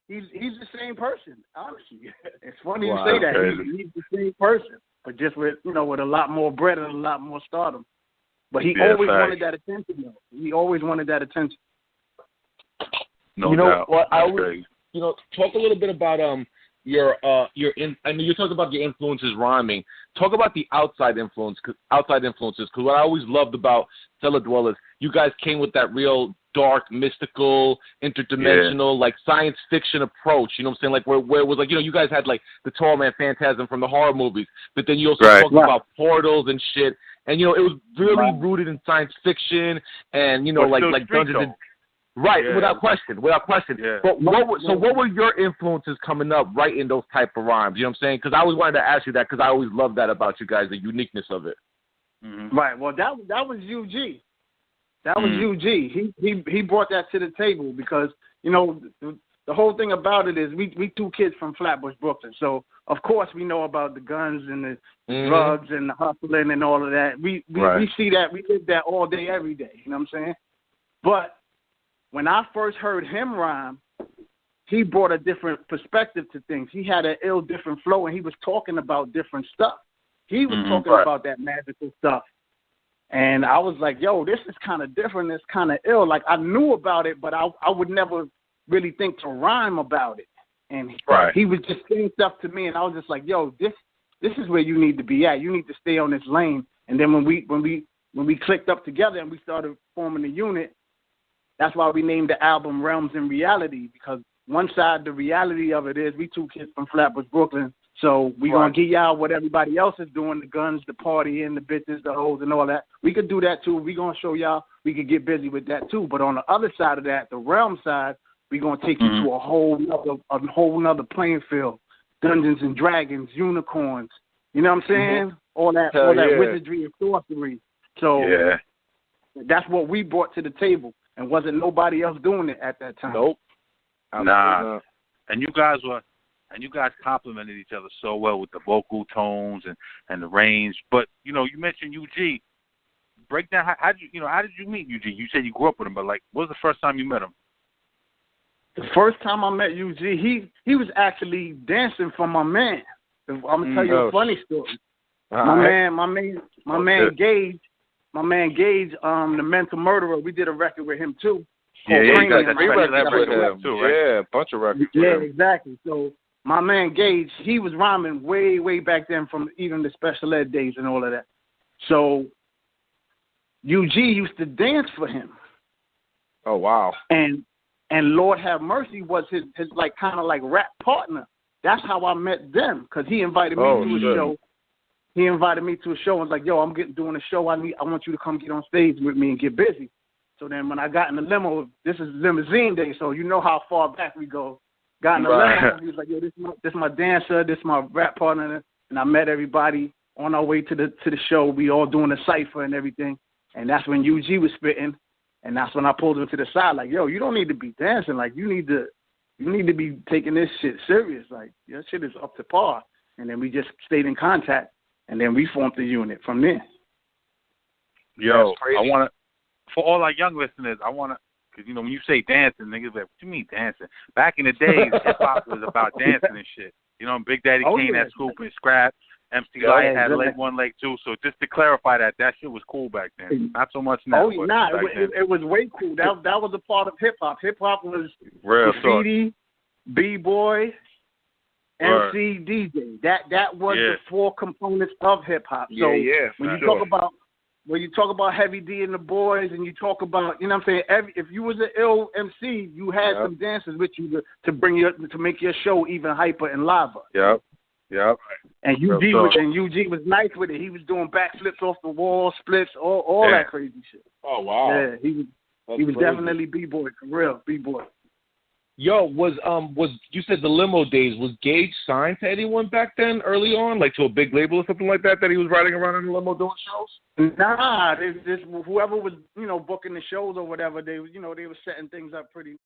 he's the same person. Honestly, it's funny you Wow, say that. crazy. He's the same person, but just with with a lot more bread and a lot more stardom. But he Yeah, always facts. wanted that attention, though. He always wanted that attention. No doubt. What I That's would, crazy. talk a little bit about your I mean, you talked about your influences rhyming. Talk about the outside influences, because what I always loved about Cella Dwellas, you guys came with that real dark, mystical, interdimensional, like science fiction approach. You know what I'm saying? Like where it was like, you guys had like the tall man Phantasm from the horror movies, but then you also talked about portals and shit. And it was really rooted in science fiction and like Dungeons and without question. Yeah. But what were your influences coming up right in those type of rhymes? You know what I'm saying? Because I always wanted to ask you that because I always loved that about you guys, the uniqueness of it. Mm-hmm. Right. Well, that was UG. That was UG. He brought that to the table because the whole thing about it is we two kids from Flatbush, Brooklyn. So of course we know about the guns and the drugs and the hustling and all of that. We see that, we live that all day, every day. You know what I'm saying? But when I first heard him rhyme, he brought a different perspective to things. He had an different flow, and he was talking about different stuff. He was talking about that magical stuff. And I was like, yo, this is kind of different. It's kind of ill. Like, I knew about it, but I would never really think to rhyme about it. And he was just saying stuff to me, and I was just like, yo, this is where you need to be at. You need to stay on this lane. And then when we clicked up together and we started forming a unit, that's why we named the album Realms in Reality, because one side, the reality of it is we two kids from Flatbush, Brooklyn, so we going to give y'all what everybody else is doing, the guns, the partying, the bitches, the hoes, and all that. We could do that, too. We going to show y'all we could get busy with that, too. But on the other side of that, the realm side, we going to take you to a whole nother playing field. Dungeons and Dragons, unicorns, you know what I'm saying? All that wizardry and sorcery. So that's what we brought to the table, and wasn't nobody else doing it at that time. Nope. Nah. And you guys complimented each other so well with the vocal tones and the range. But you mentioned UG. Break down how did you meet UG? You said you grew up with him, but like, what was the first time you met him? The first time I met UG, he was actually dancing for my man. I'm gonna tell you a funny story. My man Gage, the Mental Murderer. We did a record with him too. Yeah, you got three records with him too, right? Yeah, a bunch of records. Yeah, exactly. So my man Gage, he was rhyming way back then from even the special ed days and all of that. So UG used to dance for him. Oh wow. And Lord Have Mercy was his like kind of like rap partner. That's how I met them, because he invited me to a show. He invited me to a show and was like, yo, I'm doing a show. I want you to come get on stage with me and get busy. So then when I got in the limo, this is limousine day, so you know how far back we go. Got in the limo, he was like, yo, this my dancer, this my rap partner, and I met everybody on our way to the show. We all doing a cypher and everything, and that's when UG was spitting, and that's when I pulled him to the side, like, yo, you don't need to be dancing, like you need to be taking this shit serious, like your shit is up to par. And then we just stayed in contact, and then we formed the unit from there. Yo, I want to. For all our young listeners, I want to, because, when you say dancing, niggas like, what you mean dancing? Back in the days, hip-hop was about dancing and shit. Big Daddy Kane had Scoop and Scrap. MC Light had Leg 1, Leg 2. So just to clarify that shit was cool back then. Not so much now. It was way cool. That was a part of hip-hop. Hip-hop was real graffiti, B-boy, MC, DJ. That was the four components of hip-hop. So when you talk about Heavy D and the boys, and you talk about, you know what I'm saying, if you was an ill MC, you had some dancers with you to make your show even hyper and lava. Yep. And UG was nice with it. He was doing backflips off the wall, splits, all that crazy shit. Oh wow. Yeah, he was definitely B-boy, for real, B-boy. Yo, was you said the limo days, was Gage signed to anyone back then early on, like to a big label or something like that he was riding around in the limo doing shows? Nah, whoever was, booking the shows or whatever, they were setting things up pretty